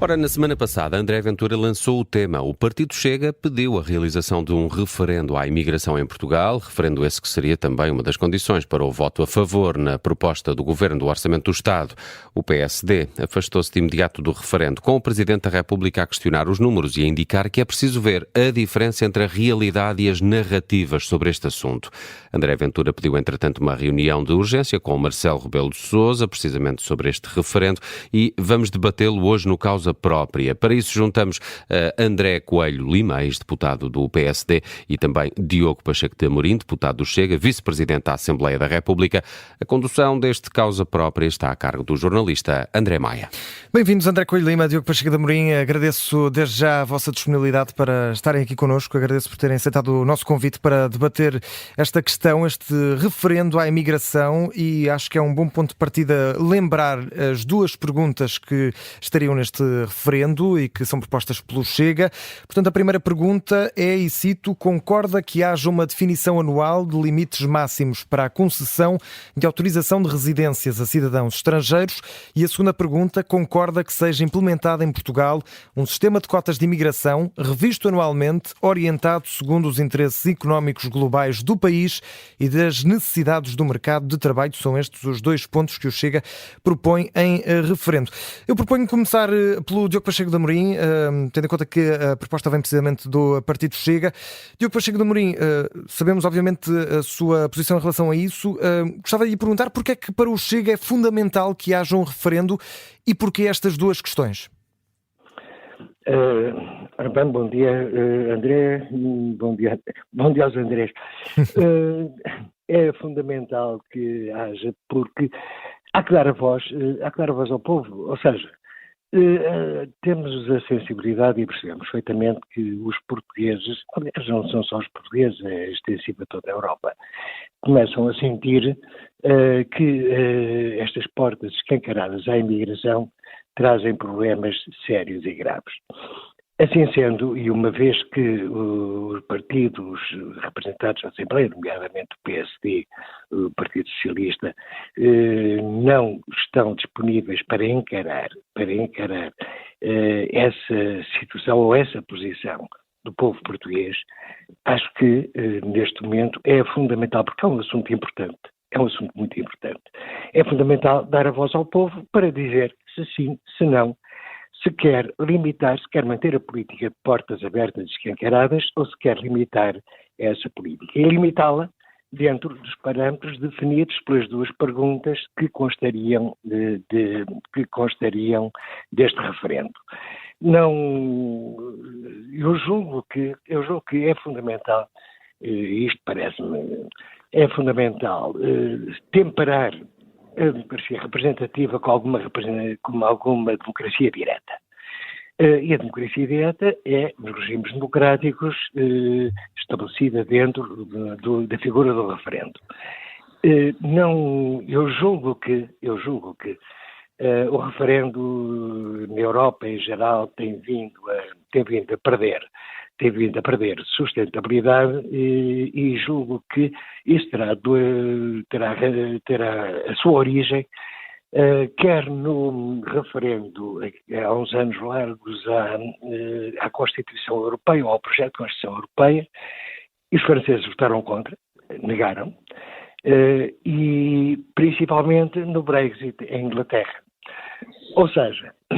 Ora, na semana passada, André Ventura lançou o tema. O Partido Chega pediu a realização de um referendo à imigração em Portugal, referendo esse que seria também uma das condições para o voto a favor na proposta do Governo do Orçamento do Estado. O PSD afastou-se de imediato do referendo, com o Presidente da República a questionar os números e a indicar que é preciso ver a diferença entre a realidade e as narrativas sobre este assunto. André Ventura pediu, entretanto, uma reunião de urgência com o Marcelo Rebelo de Sousa, precisamente sobre este referendo, e vamos debatê-lo hoje no Causa Própria. Para isso juntamos André Coelho Lima, ex-deputado do PSD, e também Diogo Pacheco de Amorim, deputado do Chega, vice-presidente da Assembleia da República. A condução deste Causa Própria está a cargo do jornalista André Maia. Bem-vindos, André Coelho Lima, Diogo Pacheco de Amorim. Agradeço desde já a vossa disponibilidade para estarem aqui connosco. Agradeço por terem aceitado o nosso convite para debater esta questão, este referendo à imigração, e acho que é um bom ponto de partida lembrar as duas perguntas que estariam neste referendo e que são propostas pelo Chega. Portanto, a primeira pergunta é, e cito, concorda que haja uma definição anual de limites máximos para a concessão de autorização de residências a cidadãos estrangeiros? E a segunda pergunta, concorda que seja implementado em Portugal um sistema de cotas de imigração revisto anualmente, orientado segundo os interesses económicos globais do país e das necessidades do mercado de trabalho? São estes os dois pontos que o Chega propõe em referendo. Eu proponho começar pelo Diogo Pacheco de Amorim, tendo em conta que a proposta vem precisamente do Partido Chega. Diogo Pacheco de Amorim, sabemos obviamente a sua posição em relação a isso. Gostava de lhe perguntar porque é que para o Chega é fundamental que haja um referendo e porquê estas duas questões? Bem, bom dia, André. Bom dia aos Andrés. É fundamental que haja, porque há que dar a voz ao povo, ou seja, temos a sensibilidade e percebemos perfeitamente que os portugueses, aliás, não são só os portugueses, é extensivo a toda a Europa, começam a sentir que estas portas escancaradas à imigração trazem problemas sérios e graves. Assim sendo, e uma vez que os partidos representados na Assembleia, nomeadamente o PSD, o Partido Socialista, não estão disponíveis para encarar essa situação ou essa posição do povo português, acho que neste momento é fundamental, porque é um assunto importante, é um assunto muito importante. É fundamental dar a voz ao povo para dizer se sim, se não, se quer limitar, se quer manter a política de portas abertas e escancaradas ou se quer limitar essa política. E limitá-la dentro dos parâmetros definidos pelas duas perguntas que constariam deste referendo. Eu julgo que é fundamental, isto parece-me, é fundamental temperar a democracia representativa com alguma democracia direta. E a democracia direta é, nos regimes democráticos, estabelecida dentro da figura do referendo. Eu julgo que o referendo na Europa em geral tem vindo a perder sustentabilidade e julgo que isso terá a sua origem quer no referendo há uns anos largos à Constituição Europeia ou ao projeto de Constituição Europeia, e os franceses votaram contra, negaram, e principalmente no Brexit em Inglaterra. Ou seja, a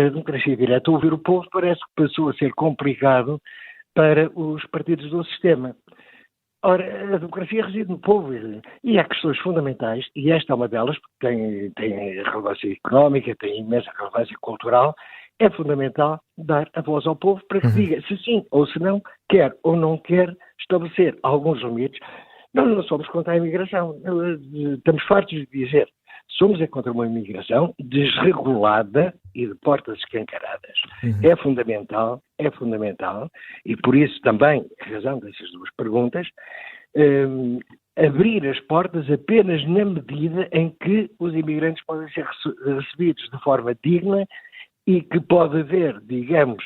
democracia direta, ouvir o povo, parece que passou a ser complicado para os partidos do sistema. Ora, a democracia reside no povo e há questões fundamentais, e esta é uma delas, porque tem relevância económica, tem imensa relevância cultural. É fundamental dar a voz ao povo para que diga se sim ou se não, quer ou não quer estabelecer alguns limites. Nós não somos contra a imigração, estamos fartos de dizer. Somos contra uma imigração desregulada e de portas escancaradas. É fundamental, e por isso também, em razão dessas duas perguntas, abrir as portas apenas na medida em que os imigrantes podem ser recebidos de forma digna e que pode haver, digamos,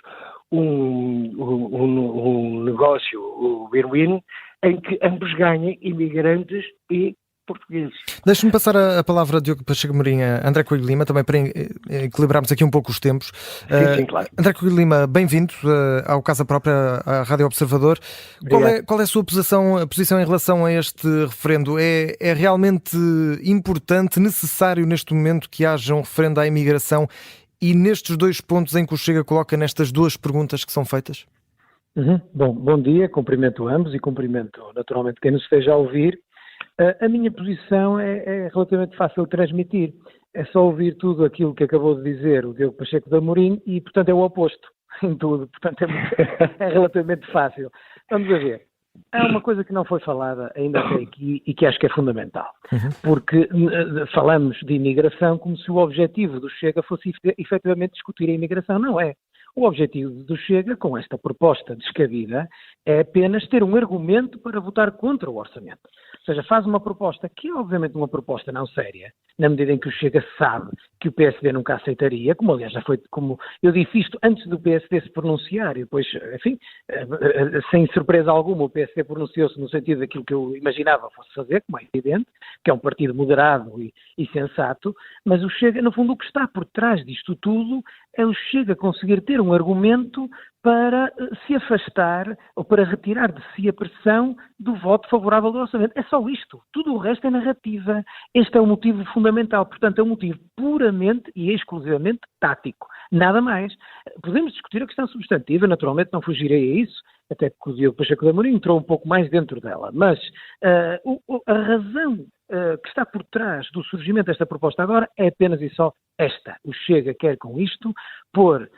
um negócio win-win em que ambos ganhem, imigrantes e portugueses. Deixe-me passar a palavra a Diogo Pacheco Amorim, a André Coelho Lima, também para equilibrarmos aqui um pouco os tempos. Sim, claro. André Coelho Lima, bem-vindo ao Casa Própria, à Rádio Observador. Qual é a sua posição em relação a este referendo? É realmente importante, necessário neste momento que haja um referendo à imigração e nestes dois pontos em que o Chega coloca nestas duas perguntas que são feitas? Bom dia, cumprimento ambos e cumprimento naturalmente quem nos esteja a ouvir. A minha posição é relativamente fácil de transmitir. É só ouvir tudo aquilo que acabou de dizer o Diogo Pacheco de Amorim e, portanto, é o oposto em tudo. Portanto, é relativamente fácil. Vamos a ver. Há uma coisa que não foi falada ainda até aqui e que acho que é fundamental. Porque falamos de imigração como se o objetivo do Chega fosse efetivamente discutir a imigração. Não é. O objetivo do Chega, com esta proposta descabida, é apenas ter um argumento para votar contra o orçamento. Ou seja, faz uma proposta que é obviamente uma proposta não séria, na medida em que o Chega sabe que o PSD nunca aceitaria, como aliás já foi, como eu disse isto antes do PSD se pronunciar, e depois, enfim, sem surpresa alguma, o PSD pronunciou-se no sentido daquilo que eu imaginava fosse fazer, como é evidente, que é um partido moderado e sensato, mas o Chega, no fundo, o que está por trás disto tudo é o Chega conseguir ter um argumento para se afastar ou para retirar de si a pressão do voto favorável ao orçamento. É só isto. Tudo o resto é narrativa. Este é o motivo fundamental. Portanto, é um motivo puramente e exclusivamente tático. Nada mais. Podemos discutir a questão substantiva, naturalmente não fugirei a isso, até porque o Diogo Pacheco de Amorim entrou um pouco mais dentro dela. Mas a razão que está por trás do surgimento desta proposta agora é apenas e só esta. O Chega quer com isto pôr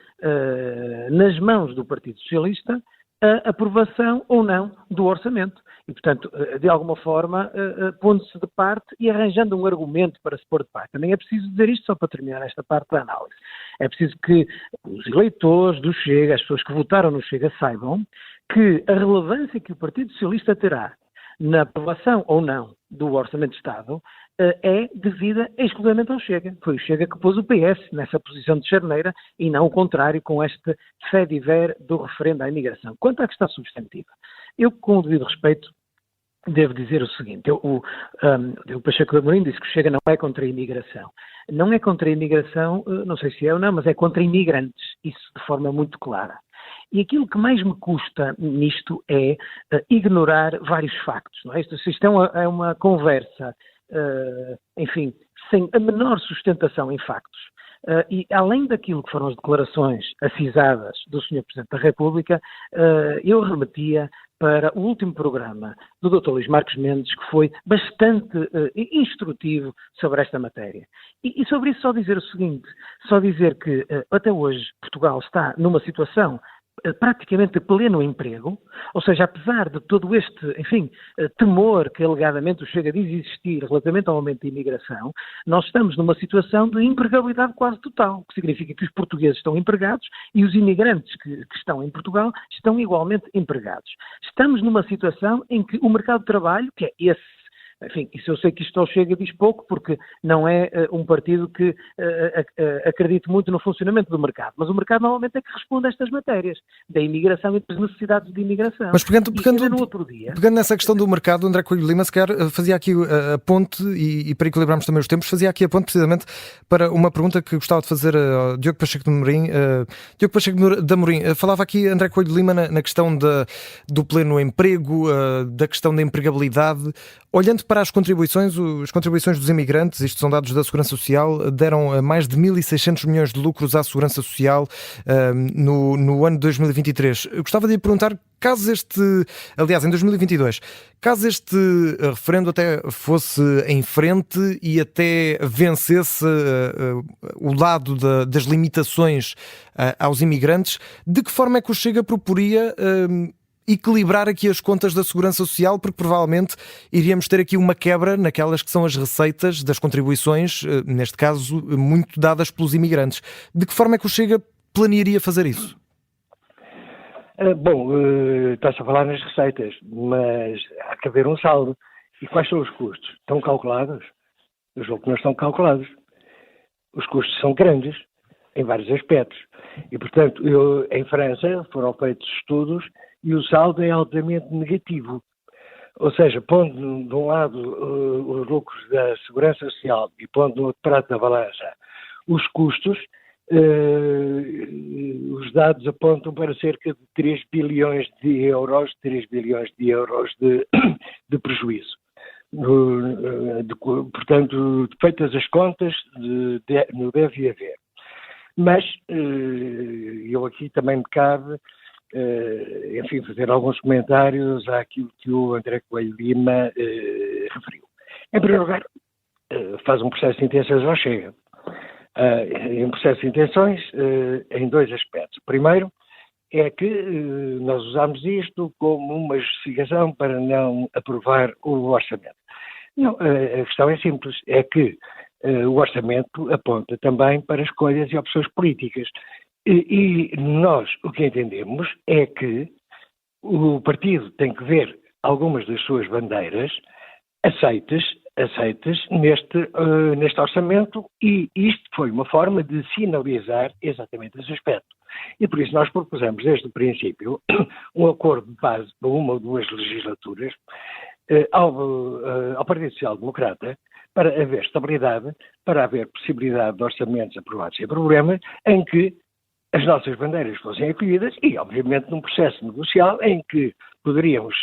nas mãos do Partido Socialista a aprovação ou não do orçamento. E, portanto, de alguma forma, pondo-se de parte e arranjando um argumento para se pôr de parte. Também é preciso dizer isto só para terminar esta parte da análise. É preciso que os eleitores do Chega, as pessoas que votaram no Chega, saibam que a relevância que o Partido Socialista terá na aprovação ou não do Orçamento de Estado é devida exclusivamente ao Chega. Foi o Chega que pôs o PS nessa posição de charneira e não o contrário com este fait-divers do referendo à imigração. Quanto à questão substantiva, eu, com o devido respeito, devo dizer o seguinte, o Pacheco de Amorim disse que o Chega não é contra a imigração. Não é contra a imigração, não sei se é ou não, mas é contra imigrantes, isso de forma muito clara. E aquilo que mais me custa nisto é ignorar vários factos. Não é? Isto é uma conversa, enfim, sem a menor sustentação em factos. E além daquilo que foram as declarações acisadas do Sr. Presidente da República, eu remetia para o último programa do Dr. Luís Marcos Mendes, que foi bastante instrutivo sobre esta matéria. E sobre isso só dizer o seguinte, só dizer que até hoje Portugal está numa situação praticamente de pleno emprego, ou seja, apesar de todo este, enfim, temor que alegadamente o Chega diz existir relativamente ao aumento da imigração, nós estamos numa situação de empregabilidade quase total, o que significa que os portugueses estão empregados e os imigrantes que estão em Portugal estão igualmente empregados. Estamos numa situação em que o mercado de trabalho, que é esse, enfim, isso eu sei que isto ao Chega diz pouco, porque não é um partido que acredite muito no funcionamento do mercado, mas o mercado normalmente é que responde a estas matérias, da imigração e das necessidades de imigração. Mas pegando nessa questão do mercado, André Coelho Lima, se calhar fazia aqui a ponte, e para equilibrarmos também os tempos, fazia aqui a ponte precisamente para uma pergunta que gostava de fazer ao Diogo Pacheco de Amorim. Diogo Pacheco de Amorim, falava aqui André Coelho Lima na questão do pleno emprego, da questão da empregabilidade. Olhando para as contribuições dos imigrantes, isto são dados da Segurança Social, deram mais de 1.600 milhões de lucros à Segurança Social no ano de 2023. Eu gostava de lhe perguntar, aliás, em 2022, caso este referendo até fosse em frente e até vencesse o lado das limitações aos imigrantes, de que forma é que o Chega proporia equilibrar aqui as contas da Segurança Social, porque provavelmente iríamos ter aqui uma quebra naquelas que são as receitas das contribuições, neste caso, muito dadas pelos imigrantes. De que forma é que o Chega planearia fazer isso? Está-se a falar nas receitas, mas há que haver um saldo. E quais são os custos? Estão calculados? Eu julgo que não estão calculados. Os custos são grandes, em vários aspectos. E, portanto, em França foram feitos estudos e o saldo é altamente negativo. Ou seja, pondo de um lado os lucros da Segurança Social e pondo no outro prato da balança os custos, os dados apontam para cerca de 3 bilhões de euros de prejuízo. Portanto, feitas as contas, não deve haver. Mas eu aqui também me cabe, enfim, fazer alguns comentários àquilo que o André Coelho Lima referiu. Em primeiro lugar, faz um processo de intenções ao Chega. Em processo de intenções, em dois aspectos. Primeiro, é que nós usamos isto como uma justificação para não aprovar o orçamento. Não, a questão é simples, é que o orçamento aponta também para escolhas e opções políticas. E nós o que entendemos é que o partido tem que ver algumas das suas bandeiras aceitas neste orçamento, e isto foi uma forma de sinalizar exatamente esse aspecto. E por isso nós propusemos desde o princípio um acordo de base para uma ou duas legislaturas ao Partido Social Democrata, para haver estabilidade, para haver possibilidade de orçamentos aprovados sem problema, em que as nossas bandeiras fossem acolhidas e, obviamente, num processo negocial em que poderíamos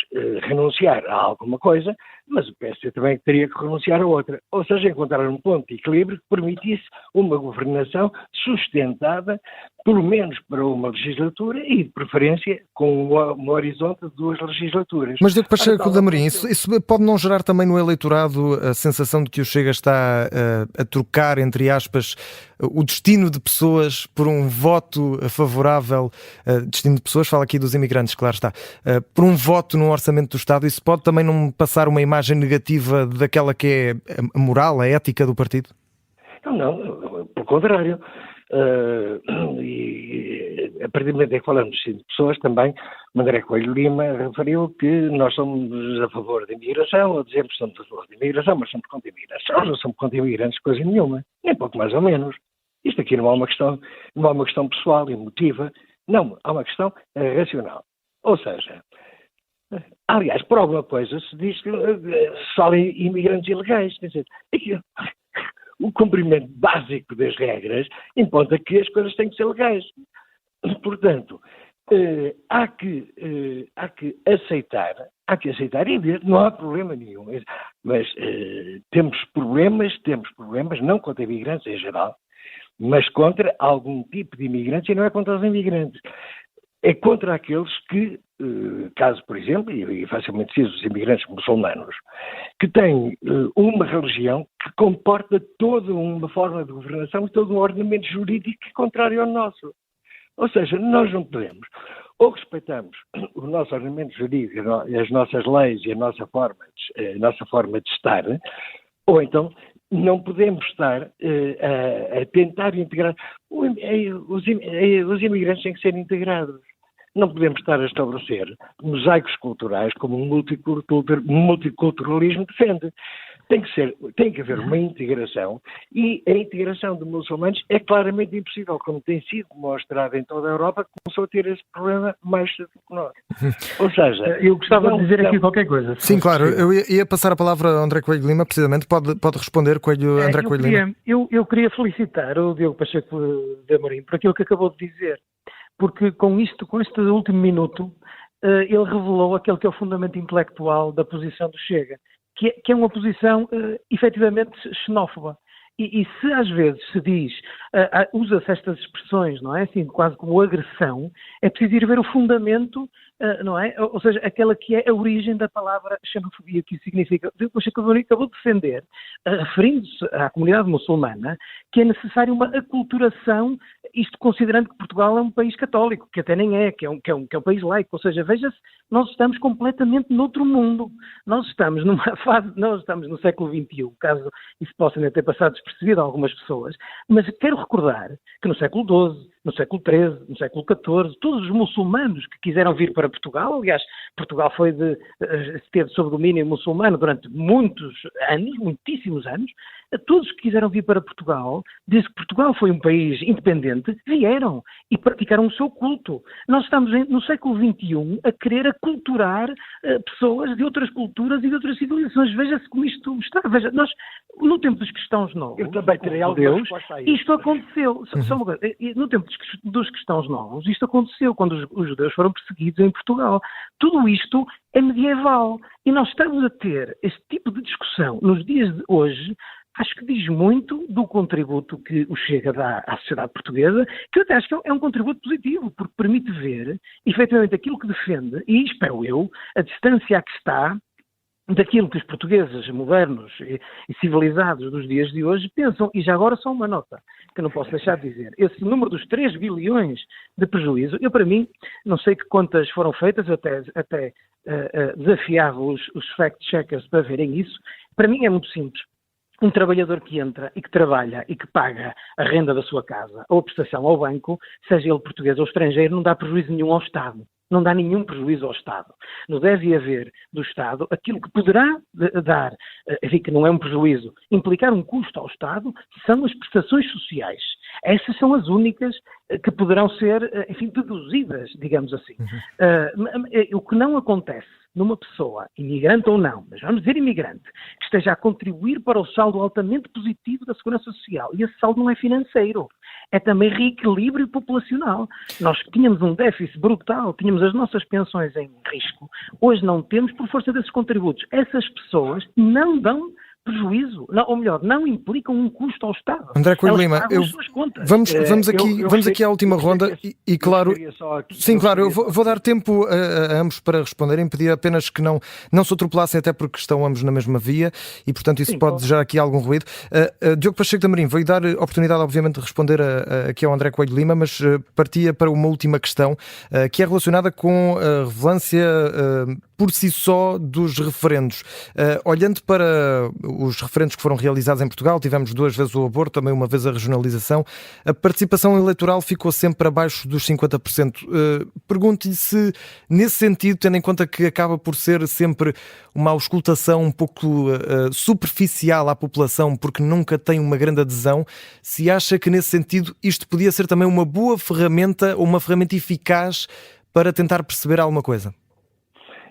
renunciar a alguma coisa, mas o PSD também teria que renunciar a outra. Ou seja, encontrar um ponto de equilíbrio que permitisse uma governação sustentada, pelo menos para uma legislatura e, de preferência, com um horizonte de 2 legislaturas. Mas, Diogo Pacheco de Amorim, isso pode não gerar também no eleitorado a sensação de que o Chega está a trocar, entre aspas, o destino de pessoas por um voto favorável, destino de pessoas, fala aqui dos imigrantes, claro está, por um voto num orçamento do Estado? Isso pode também não passar uma imagem negativa daquela que é a moral, a ética do partido? Não, pelo contrário. E a partir do momento em que falamos de pessoas, também André Coelho Lima referiu que nós somos a favor da imigração, ou dizemos que somos a favor da imigração, mas somos contra a imigração. Nós não somos contra imigrantes, coisa nenhuma, nem pouco mais ou menos. Isto aqui não é uma questão pessoal, emotiva, não, há uma questão racional. Ou seja, aliás, por alguma coisa se diz que só imigrantes ilegais, quer dizer, o cumprimento básico das regras implica que as coisas têm que ser legais. Portanto, há que aceitar e ver, não há problema nenhum. Mas temos problemas, não contra imigrantes em geral, mas contra algum tipo de imigrantes, e não é contra os imigrantes. É contra aqueles que, caso, por exemplo, e facilmente se diz os imigrantes muçulmanos, que têm uma religião que comporta toda uma forma de governação e todo um ordenamento jurídico que é contrário ao nosso. Ou seja, nós não podemos, ou respeitamos o nosso ordenamento jurídico, as nossas leis e a nossa forma de estar, ou então não podemos estar a tentar integrar. Os imigrantes têm que ser integrados. Não podemos estar a estabelecer mosaicos culturais como o multiculturalismo defende. Tem que haver uma integração, e a integração de muçulmanos é claramente impossível, como tem sido demonstrado em toda a Europa, que começou a ter esse problema mais cedo que nós. Ou seja, eu gostava de dizer aqui qualquer coisa. Sim, claro. Eu ia passar a palavra a André Coelho Lima, precisamente. Pode responder, André Coelho Lima. Eu queria felicitar o Diogo Pacheco de Amorim por aquilo que acabou de dizer, porque com este último minuto, ele revelou aquele que é o fundamento intelectual da posição do Chega, que é uma posição efetivamente xenófoba. E se às vezes se diz, usa-se estas expressões, não é? Assim, quase como agressão, é preciso ir ver o fundamento, não é? Ou seja, aquela que é a origem da palavra xenofobia, que significa, depois acabou de defender, referindo-se à comunidade muçulmana, que é necessária uma aculturação, isto considerando que Portugal é um país católico, que até nem é, que é um país laico. Ou seja, veja-se, nós estamos completamente noutro mundo. Nós estamos no século XXI, caso isso possa ainda ter passado despercebido a algumas pessoas, mas quero recordar que no século XII, no século XIII, no século XIV, todos os muçulmanos que quiseram vir para Portugal, aliás, Portugal esteve sob domínio muçulmano durante muitos anos, muitíssimos anos, todos que quiseram vir para Portugal, desde que Portugal foi um país independente, vieram e praticaram o seu culto. Nós estamos no século XXI a querer aculturar pessoas de outras culturas e de outras civilizações. Veja-se como isto está. Veja, nós, no tempo dos cristãos novos, eu também terei alguma resposta a isso. isto aconteceu. Só uma coisa, no tempo dos cristãos novos, isto aconteceu quando os judeus foram perseguidos em Portugal. Tudo isto é medieval. E nós estamos a ter este tipo de discussão nos dias de hoje. Acho que diz muito do contributo que o Chega dá à sociedade portuguesa, que eu até acho que é um contributo positivo, porque permite ver, efetivamente, aquilo que defende, e espero eu, a distância a que está daquilo que os portugueses modernos e civilizados dos dias de hoje pensam. E já agora só uma nota, que não posso deixar de dizer. Esse número dos 3 bilhões de prejuízo, eu para mim, não sei que contas foram feitas, até desafiava os fact-checkers para verem isso. Para mim é muito simples. Um trabalhador que entra e que trabalha e que paga a renda da sua casa ou a prestação ao banco, seja ele português ou estrangeiro, não dá prejuízo nenhum ao Estado. Não dá nenhum prejuízo ao Estado. Não deve haver do Estado aquilo que poderá dar, enfim, que não é um prejuízo, implicar um custo ao Estado, são as prestações sociais. Essas são as únicas que poderão ser, enfim, deduzidas, digamos assim. O que não acontece numa pessoa, imigrante ou não, mas vamos dizer imigrante, que esteja a contribuir para o saldo altamente positivo da Segurança Social. E esse saldo não é financeiro, é também reequilíbrio populacional. Nós tínhamos um déficit brutal, tínhamos as nossas pensões em risco, hoje não temos por força desses contributos. Essas pessoas não dão prejuízo, não, ou melhor, não implicam um custo ao Estado. André Coelho Lima, vamos aqui à última ronda e claro, sim, claro, eu vou dar tempo a ambos para responderem, pedir apenas que não se atropelassem, até porque estão ambos na mesma via e, portanto, isso pode gerar aqui algum ruído. Diogo Pacheco de Amorim, vou-lhe dar a oportunidade, obviamente, de responder aqui ao André Coelho Lima, mas partia para uma última questão, que é relacionada com a relevância por si só dos referendos. Olhando para os referendos que foram realizados em Portugal, tivemos 2 vezes o aborto, também uma vez a regionalização, a participação eleitoral ficou sempre abaixo dos 50%. Pergunto-lhe se, nesse sentido, tendo em conta que acaba por ser sempre uma auscultação um pouco superficial à população, porque nunca tem uma grande adesão, se acha que, nesse sentido, isto podia ser também uma boa ferramenta ou uma ferramenta eficaz para tentar perceber alguma coisa?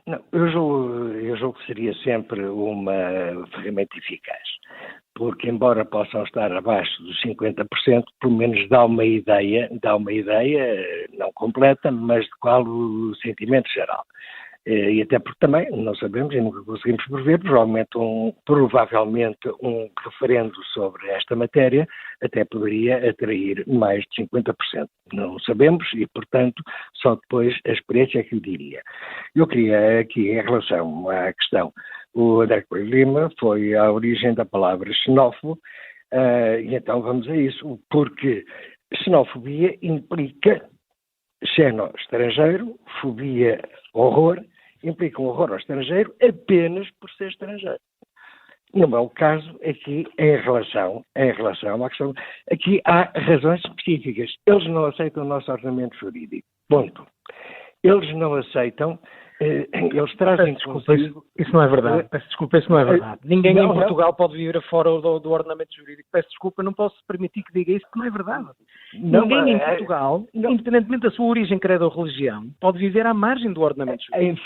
Não, eu julgo que seria sempre uma ferramenta eficaz, porque embora possam estar abaixo dos 50%, pelo menos dá uma ideia não completa, mas de qual o sentimento geral. E até porque também não sabemos e nunca conseguimos prever, provavelmente um referendo sobre esta matéria até poderia atrair mais de 50%. Não sabemos e, portanto, só depois a experiência é que o diria. Eu queria aqui, em relação à questão, o André Coelho Lima foi a origem da palavra xenófobo, e então vamos a isso, porque xenofobia implica xeno, estrangeiro, fobia, horror, implica um horror ao estrangeiro apenas por ser estrangeiro. Não é o caso aqui em relação à questão. Aqui há razões específicas. Eles não aceitam o nosso ordenamento jurídico. Ponto. Eles não aceitam, eles trazem consigo... Isso não é verdade. Peço desculpa, isso não é verdade. Ninguém em Portugal pode viver fora do ordenamento jurídico. Peço desculpa, não posso permitir que diga isso, porque não é verdade. Ninguém em Portugal, independentemente da sua origem, credo ou religião, pode viver à margem do ordenamento jurídico.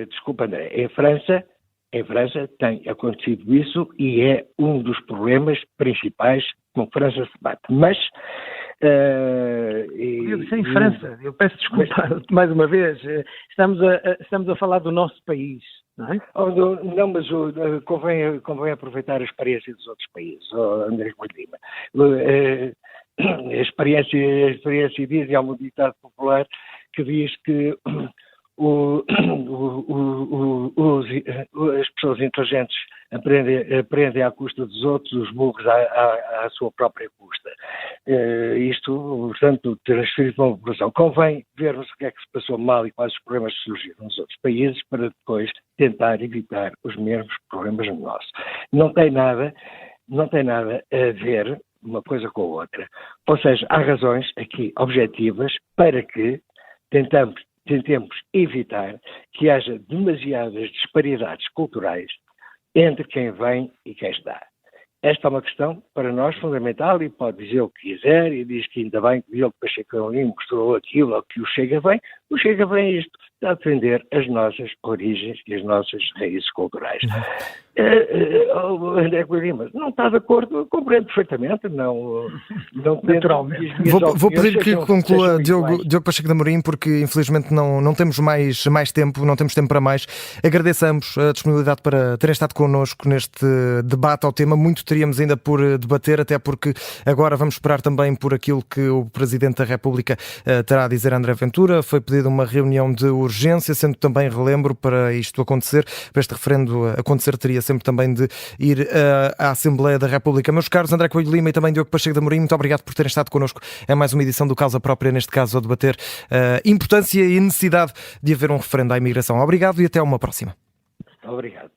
Desculpa, André, em França tem acontecido isso e é um dos problemas principais com a França se bate. Mas... eu disse em França, eu peço desculpa mais uma vez, estamos a falar do nosso país, não é? Não, mas convém aproveitar a experiência dos outros países, André Coelho Lima. A experiência diz, e há um ditado popular que diz que as pessoas inteligentes aprendem à custa dos outros, os burros à sua própria custa. Isto, portanto, transferido para uma população. Convém vermos o que é que se passou mal e quais os problemas que surgiram nos outros países para depois tentar evitar os mesmos problemas no nosso. Não tem nada a ver uma coisa com a outra. Ou seja, há razões aqui objetivas para que tentemos evitar que haja demasiadas disparidades culturais entre quem vem e quem está. Esta é uma questão, para nós, fundamental, e pode dizer o que quiser, e diz que ainda bem que Diogo Pacheco Amorim mostrou aquilo, ou que o Chega vem é isto, está a defender as nossas origens e as nossas raízes culturais. André Coelho não está de acordo, compreendo perfeitamente, não naturalmente. Vou pedir que conclua Diogo Pacheco Amorim, porque infelizmente não temos mais tempo, não temos tempo para mais. Agradecemos a disponibilidade para terem estado connosco neste debate ao tema. Muito teríamos ainda por debater, até porque agora vamos esperar também por aquilo que o Presidente da República terá a dizer a André Ventura. Foi pedida uma reunião de urgência, sendo também, relembro, para isto acontecer, para este referendo acontecer, teria sempre também de ir à Assembleia da República. Meus caros André Coelho Lima e também Diogo Pacheco Amorim, muito obrigado por terem estado connosco. É mais uma edição do Causa Própria, neste caso a debater a importância e necessidade de haver um referendo à imigração. Obrigado e até uma próxima. Obrigado.